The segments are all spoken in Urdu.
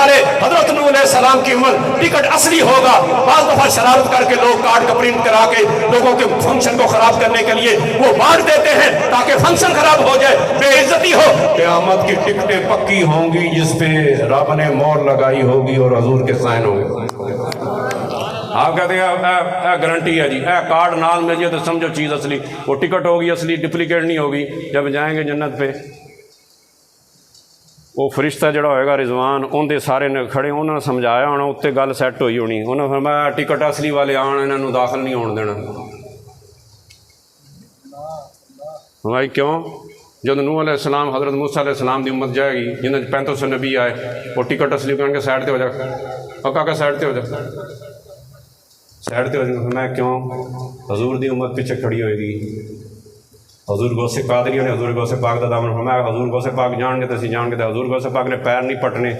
والے حضرت نوح علیہ السلام کی امت ٹکٹ اصلی ہوگا. بعض دفعہ شرارت کر کے لوگ کارڈ کا پرنٹ کرا کے لوگوں کے فنکشن کو خراب کرنے کے لیے وہ بانٹ دیتے ہیں تاکہ فنکشن خراب ہو جائے, بے عزتی ہو. قیامت کی ٹکٹیں پکی ہوں گی جس پہ رب نے مہر لگائی ہوگی اور حضور کے سائن ہوں گے. آپ کہتے ہیں اے گارنٹی ہے جی, اے کارڈ نال مل جائے تو سمجھو چیز اصلی, وہ ٹکٹ ہوگی اصلی, ڈپلیکیٹ نہیں ہوگی. جب جائیں گے جنت پہ وہ فرشتہ جڑا ہوئے گا رضوان ان دے سارے کھڑے انہوں نے سمجھایا ہونا, اتنے گل سیٹ ہوئی ہونی, انہوں نے فرمایا ٹکٹ اصلی والے آن انہوں نے داخل نہیں ہون دینا. بھائی کیوں؟ جب نوح علیہ السلام حضرت موسیٰ علیہ السلام دی امت جائے گی جنہیں 3500 نبی آئے, وہ ٹکٹ اصلی کہیں گے سائڈ تے ہو جا, پکا کہ سائڈ تے ہو جا, سائڈ تے ہو جا. میں کیوں؟ حضور دی امت پیچھے کھڑی ہوئے گی. حضور غوث قادری نے حضور غوث پاک دا دامن فرمایا حضور غوث پاک جان گے تو اسی جان گے. حضور غوث پاک نے پیر نہیں پٹنے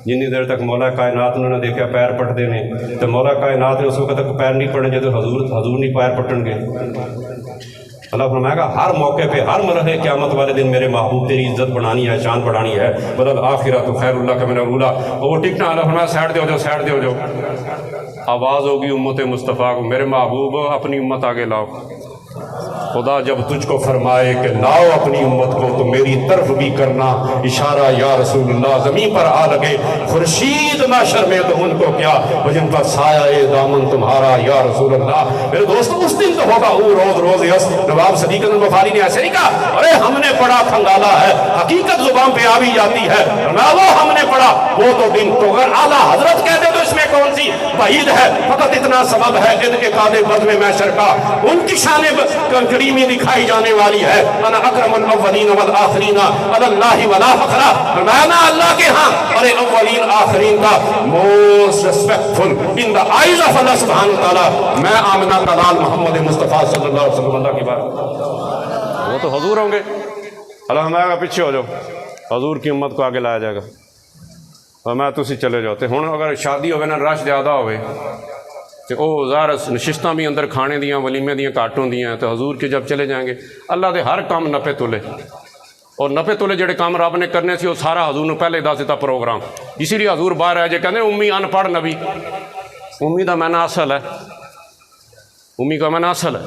جنی دیر تک مولا کائنات انہوں نے دیکھا پیر پٹتے ہیں, تو مولا کائنات نے اس وقت تک پیر نہیں پڑنے جب حضور نہیں پیر پٹن گے. اللہ فرمائے گا ہر موقع پہ ہر مرحلے قیامت والے دن میرے محبوب تیری عزت بڑھانی ہے, شان بڑھانی ہے. بدل آخرت خیر اللہ کا من الاولیٰ. وہ ٹکنا اللہ فرمایا سائڈ دے ہو جاؤ, سائڈ دے ہو جاؤ. آواز ہوگی امت مصطفیٰ کو, میرے محبوب اپنی امت آگے لاؤ. خدا جب تجھ کو فرمائے کہ لاؤ اپنی امت کو تو میری طرف بھی کرنا اشارہ یا رسول اللہ. زمین پر آ لگے خورشید نہ شرمے تو ان کو کیا, جن کا سایہ دامن تمہارا یا رسول اللہ. میرے دوستو اس دن تو ہوگا وہ روز روز یس. نواب صدیق البخاری نے ایسے نہیں کہا ارے ہم نے پڑھا کھنگالا ہے, حقیقت زبان پہ آ بھی جاتی ہے. وہ ہم نے پڑھا وہ تو دن تو اگر اعلیٰ حضرت کہتے تو اس میں کون سی بعید ہے. فقط اتنا سبب ہے ان کے قادے بدل محشر کا, ان کی شان کریمی دکھائی جانے والی ہے. انا اکرم الاولین والآخرین علی اللہ ولا فخرا. فرمایا اللہ کے ہاں اور اولین آخرین کا most respectful in the eyes of اللہ سبحانہ وتعالی میں آمنہ کا لال محمد مصطفیٰ صلی اللہ علیہ وسلم. اللہ کی بات وہ تو حضور ہوں گے. اللہ ہمارے پیچھے ہو جاؤ, حضور کی امت کو آگے لایا جائے گا. اور میں تسی چلے جاؤ. ہوں اگر شادی ہوئے نا رش زیادہ ہوئے تو وہ ظاہر نشستاں بھی اندر کھانے دیاں ولیمے دیاں کاٹ ہوندیاں, تو حضور کے جب چلے جائیں گے اللہ دے ہر کام نپے تولے, اور نپے تولے جڑے کام رب نے کرنے سی وہ سارا حضور نے پہلے دس دیتا پروگرام. اسی لیے حضور باہر آئے جے کہنے امی ان پڑھ نبی, امی دا معنی اصل ہے, امی کا معنی اصل ہے.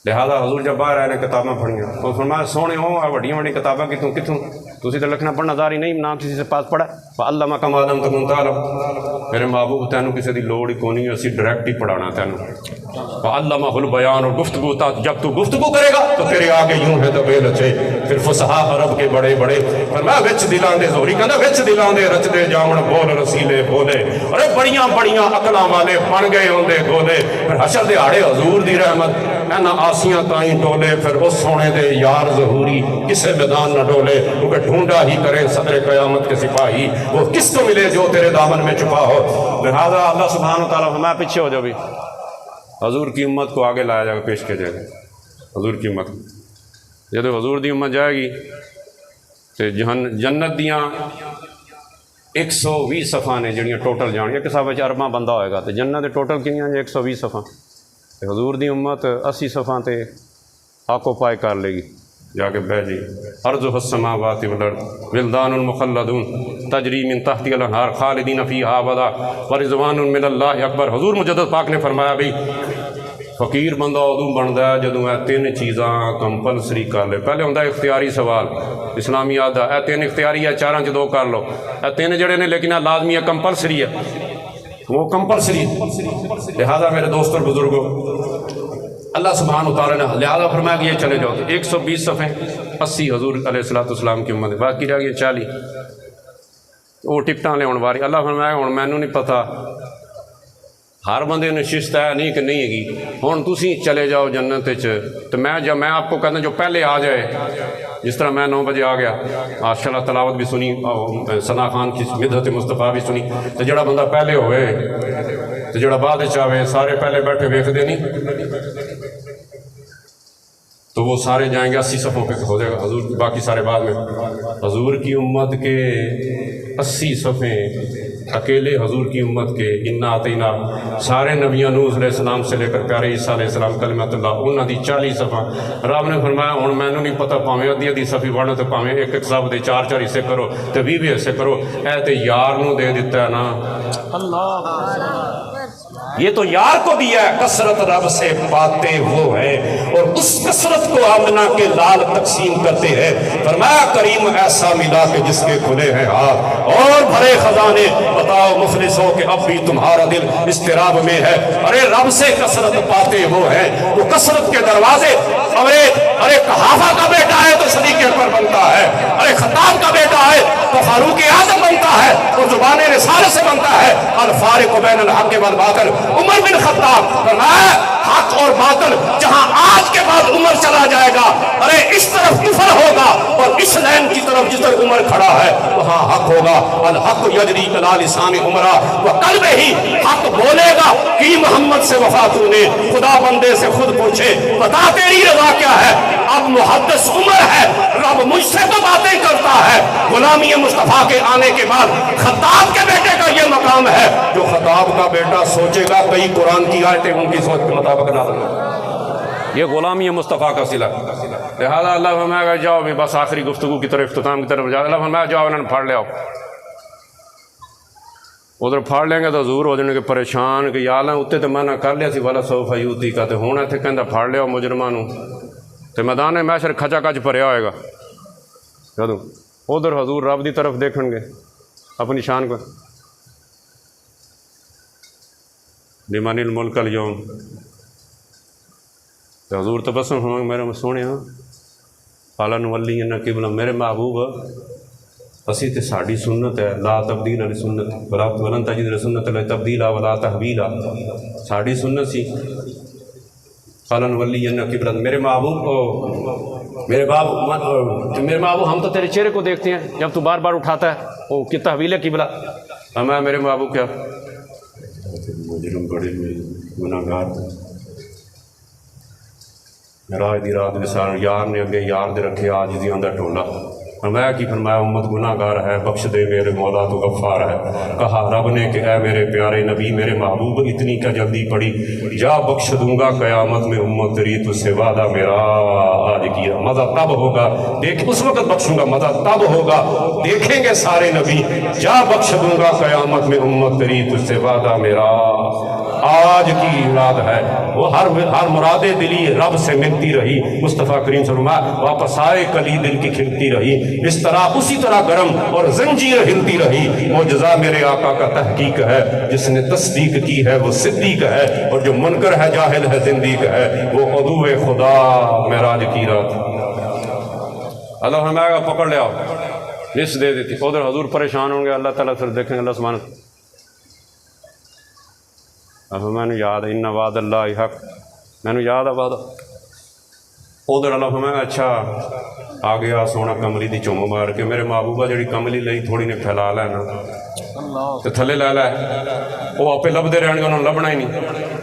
لہذا حضور جب باہر آئے نے کتابیں پڑھیاں تو فرمایا سونے ہوں وڈیاں وڈی کتابیں کتوں کتوں تسی تو لکھنا پڑھنا داری نہیں نہ کسی سے پاس پڑھا. فعلم کما لم تکن تعلم. میرے محبوب تینوں کسی دی لوڑ ہی کونی, اسی ڈائریکٹ ہی پڑھانا تینوں. فعلمہ البیان, اور گفتگو جب تو گفتگو کرے گا تو تیرے آگے یوں ہے تو بے لچے. پھر فصحا عرب کے بڑے بڑے فرمایا وچ دلاں دے زوری کہندا وچ دلاں دے رچ دے جاون بول رسیلے بولے. ارے بڑیاں بڑیاں عقلاں والے بن گئے ہوندے گولے. پھر حشر دے ہاڑے حضور دی رحمت اینا آسیاں تائیں ڈولے. پھر اس سونے دے یار ظہوری کسے میدان نہ ڈولے, کیونکہ ڈھونڈا ہی کرے صدر قیامت کے سپاہی, وہ کس کو ملے جو تیرے دامن میں چھپا ہو. لہذا اللہ سبحانہ وتعالیٰ ہمیں پیچھے ہو جاؤ بھی, حضور کی امت کو آگے لایا جائے گا, پیش کیا جائے گا حضور کی امت. جب حضور دی امت جائے گی تو جنت دیاں 120 صفحہ نے جڑیاں ٹوٹل جان, ایک صفحہ وچ ارباں بندہ ہوئے گا, تو جنت دے ٹوٹل کنیاں 120 صفحہ. حضور دی امت 80 صفحہ تے آکو پائے کر لے گی جا کے بہ جی. ارض السماوات والارض ولدان مخلدون تجری من تحتی الانہار خالدین فیہا ابدا ورضوان من اللہ اکبر. حضور مجدد پاک نے فرمایا بھی فقیر بندہ ادو بنتا ہے جدوں اے 3 چیزاں کمپلسری کر لے. پہلے ہوتا ہے اختیاری سوال, اسلامی آدھا اے 3 اختیاری ہے, 4 چ 2 کر لو. اے 3 جڑے نے لیکن اے لازمی ہے, کمپلسری ہے, وہ کمپلسری. لہذا میرے دوست اور بزرگوں اللہ سبحانہ وتعالیٰ نے لہذا فرمایا کہ یہ چلے جاؤ. 120 صفحے 80 حضور علیہ السلام کی امت, باقی رہ گئی 40 وہ ٹکٹاں لے واری. اللہ فرمایا ہوں مینوں نہیں پتہ ہر بندے نے شست ہے نہیں کہ نہیں ہے, ہوں تسی چلے جاؤ جنت تو میں آپ کو کہتا جو پہلے آ جائے, جس طرح میں 9 بجے آ گیا ماشاء اللہ تلاوت بھی سنی, ثنا خان کی مدحت مصطفیٰ بھی سنی, تو جڑا بندہ پہلے ہوئے تو جڑا بعد چاہے سارے پہلے بیٹھے ویکھدے نہیں, تو وہ سارے جائیں گے 80 صفوں پہ ہو جائے گا، حضور کی باقی سارے بعد میں۔ حضور کی امت کے 80 صفیں اکیلے حضور کی امت کے انا اعطینا سارے نبیاں نوح علیہ السلام سے لے کر پیارے عیسیٰ علیہ السلام کلمۃ اللہ انہاں دی 40 صفحہ۔ رب نے فرمایا ہن مینوں نہیں پتہ پاویں ادھی ادھی صفحی پڑھو تے پاویں ایک ایک صف دے 4 حصے کرو تے 20 حصے کرو، اے تے یار نو دے دیتا ہے نا۔ یہ تو یار کو دیا ہے، کثرت رب سے پاتے وہ ہیں اور اس کثرت کو آمنہ کے لال تقسیم کرتے ہیں۔ فرمایا کریم ایسا ملا کہ جس کے کھلے ہیں ہاتھ اور بھرے خزانے، بتاؤ مفلسوں کہ اب بھی تمہارا دل اضطراب میں ہے۔ ارے رب سے کثرت پاتے وہ ہیں، وہ کثرت کے دروازے، ارے قحافہ کا بیٹا ہے تو صدیق اکبر بنتا ہے، ارے خطاب کا بیٹا ہے تو فاروق اعظم بنتا ہے اور زبان رسالت سے بنتا ہے۔ الفارق بین الحق والباطل، عمر بن خطاب فرمایا حق اور باطل جہاں آج کے بعد عمر چلا جائے گا، ارے اس طرف کفر ہوگا اور اس لین کی طرف جس طرف عمر کھڑا ہے وہاں حق ہوگا۔ الحق یجری علی لسان عمرہ وقلب ہی، حق بولے گا کہ محمد سے وفا تو نے، خدا بندے سے خود پوچھے بتا تیری رضا کیا ہے۔ اب محدث عمر ہے، رب مجھ سے تو باتیں کرتا ہے۔ غلامی مصطفیٰ کے آنے کے بعد خطاب کے بیٹے کا یہ مقام ہے، جو خطاب کا بیٹا سوچے گا کئی قرآن کی آیتیں ان کی سوچ کے مطابق نازل ہوں۔ یہ غلامی مصطفیٰ کا صلہ، لہذا اللہ فرمائے گا جاؤ بھی بس آخری گفتگو کی طرف اختتام کی طرف جاؤ، اللہ فرمائے جاؤ انہوں نے پھاڑ لے آؤ۔ ادھر پھاڑ لیں گے تو حضور ہو جانے کے پریشان کہ یا اللہ اتنے تو منع کر لیا سی والا سوف یوتی کا، تو ہونا اتنے کہندا پھاڑ لے آؤ مجرماں نوں، تو میدان محشر کھچا کچ بھریا ہوئے گا۔ جدوں ادھر حضور رب دی طرف دیکھن گے اپنی شان کو، لمن الملک اليوم، تو حضور تبسم فرمائیں میرے سونے ہاں قال نولینک قبلہ، میرے محبوب اسی تے ساڑی سنت ہے، لا تبدیل علی سنت ولن تجد لسنت اللہ تبدیلا ولا تحویلا، ساڑی سنت سی۔ قال نولینک قبلہ، میرے محبوب کو میرے محبوب ہم تو تیرے چہرے کو دیکھتے ہیں جب تو بار بار اٹھاتا ہے، وہ کہ تحویل قبلہ، ہمیں میرے محبوب کیا مجرم بڑے گناہگار راج دی رات وسار یار نے اگے یار دے رکھے آج دی اندر ٹولا، فرمایا کی فرمایا امت گناہ گار ہے بخش دے میرے مولا تو غفار ہے۔ کہا رب نے کہ اے میرے پیارے نبی میرے محبوب اتنی کیا جلدی پڑی، جا بخش دوں گا قیامت میں امت تیری تجھ سے وعدہ میرا آج کیا، مزہ تب ہوگا دیکھ اس وقت بخشوں گا، مزہ تب ہوگا دیکھیں گے سارے نبی، جا بخش دوں گا قیامت میں امت تیری تجھ سے وعدہ میرا آج کی یاد ہے۔ وہ ہر مراد دلی رب سے ملتی رہی، مصطفیٰ کریم صلی اللہ علیہ وسلم واپس آئے کلی دل کی کھلتی رہی، اس طرح اسی طرح گرم اور زنجیر ہلتی رہی۔ معجزہ میرے آقا کا تحقیق ہے، جس نے تصدیق کی ہے وہ صدیق ہے، اور جو منکر ہے جاہل ہے زندیق ہے، وہ عدو خدا معراج کی رات۔ اللہ فرمائے گا پکڑ لے آؤ، لسٹ دے دیتی، ادھر حضور پریشان ہوں گے، اللہ تعالیٰ پھر دیکھیں گے اللہ سبحانہ اب میں نے یاد ہے ان وعد اللہ حق، میں نے یاد ہے وعدہ، ادھر اللہ فرمائے گا اچھا آ گیا سونا کملی دی چوم مار کے، میرے محبوبہ جڑی کملی لئی تھوڑی نے پھیلا لینا تو تھلے لے لے، وہ آپ لبدے رہن گے انہوں نے لبنا ہی نہیں۔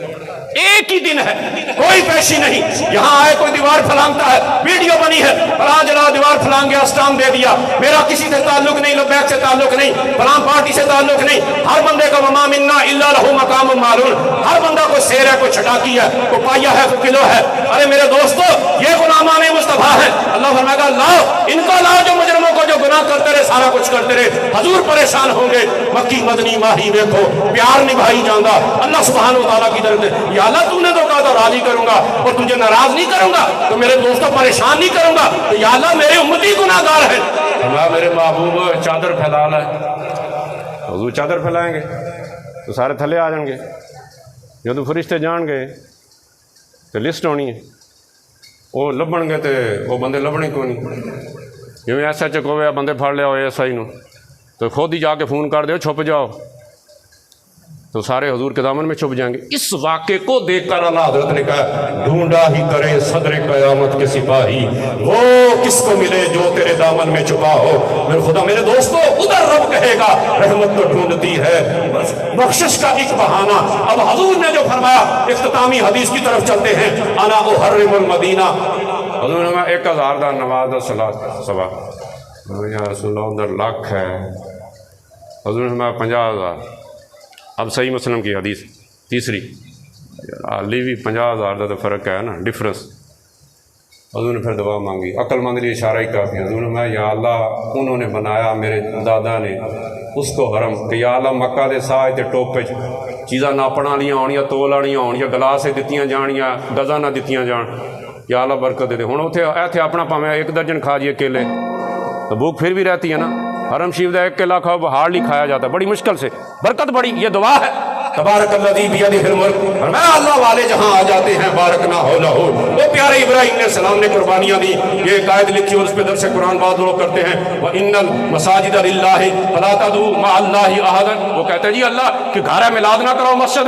ایک ہی دن ہے، کوئی پیشی نہیں، یہاں آئے کوئی دیوار پھلانگتا ہے، ویڈیو بنی ہے فلاں جلا دیوار پھلانگ گیا اسٹام دے دیا، میرا کسی سے تعلق نہیں، لبیک سے تعلق نہیں، فلاں پارٹی سے تعلق نہیں، ہر بندے کا وما منا الا لہ مقام معلوم، ہر بندہ کوئی سیر ہے، کوئی چھٹاکی ہے، کوئی پائیا ہے، کوئی کلو ہے۔ ارے میرے دوستو یہ غلامان مصطفیٰ ہیں، اللہ فرمائے گا لاؤ ان کو، لاؤ جو مجرموں کو جو گناہ کرتے رہے سارا کچھ کرتے رہے، حضور پریشان ہوں گے۔ مکی مدنی ماہی دیکھو پیار نبھائی جاندہ اللہ سبحانہ وتعالیٰ کی طرف سے، یا اللہ تو نے تو کہا تو راضی کروں گا اور تجھے ناراض نہیں کروں گا، تو میرے دوستوں پریشان نہیں کروں گا، تو یا اللہ میرے امتی گناہ گار ہیں۔ اللہ میرے محبوب چادر پھیلا لے، حضور چادر پھیلائیں گے تو سارے تھلے آ جائیں گے، جدو فرشتے جان گے تو لسٹ ہونی ہے، وہ لبن گے تو وہ بندے لبنے کو نہیں، جی ایسا چکوے بندے پھڑ لیا ہو ایسا ہی نو تو خود ہی جا کے فون کر دو چھپ جاؤ، تو سارے حضور کے دامن میں چھپ جائیں گے۔ اس واقعے کو دیکھ کر اللہ حضرت نے کہا ڈھونڈا ہی کرے صدر قیامت کے سپاہی، وہ کس کو ملے جو تیرے دامن میں چھپا ہو۔ میرے خدا میرے دوستو ادھر رب کہے گا رحمت تو ڈھونڈتی ہے، بخشش کا ایک بہانہ۔ اب حضور نے جو فرمایا اختتامی حدیث کی طرف چلتے ہیں، انا احرم المدینہ، حضور نے 1000 دا نماز دا صلاۃ سوا یا رسول اللہ اندر لاکھ ہے، حضور نے 50,000۔ اب صحیح مسلم کی حدیث تیسری، علی بھی 50,000 کا تو فرق ہے نا، ڈفرنس۔ حضور نے پھر دعا مانگی، عقل مند لیے اشارہ ہی کافی۔ حضور نے میں یا اللہ انہوں نے بنایا میرے دادا نے اس کو حرم کہ یا اللہ مکہ دے ساج تے ٹوپے چیزاں ناپن والیاں ہونیاں، تول والیاں ہونیاں، گلاس دتیاں جانیاں، ڈزاں نہ دتیاں جان، یا اللہ برکت دے دے۔ ہن اتنے اپنا پاویں 1 درجن کھا جائے کیلے تو بھوک پھر بھی رہتی ہے نا۔ حرم شریف کا 1 کیلا کھاؤ ہارڈلی کھایا جاتا ہے، بڑی مشکل سے، برکت بڑی، یہ دعا ہے تبارک الذی بیدہ الملک، اور میں اللہ والے جہاں آ جاتے ہیں بارک نہ ہو نہ ہو۔ وہ پیارے ابراہیم علیہ السلام نے قربانیاں دی، یہ قائد لکھی اور اس پہ درس قرآن بعض لوگ کرتے ہیں، وَإِنَّ الْمَسَاجِدَ لِلَّهِ فَلَا تَدْعُوا مَعَ اللَّهِ أَحَدًا۔ وہ کہتے ہیں جی اللہ کہ گھر ہے، میلاد نہ کرو مسجد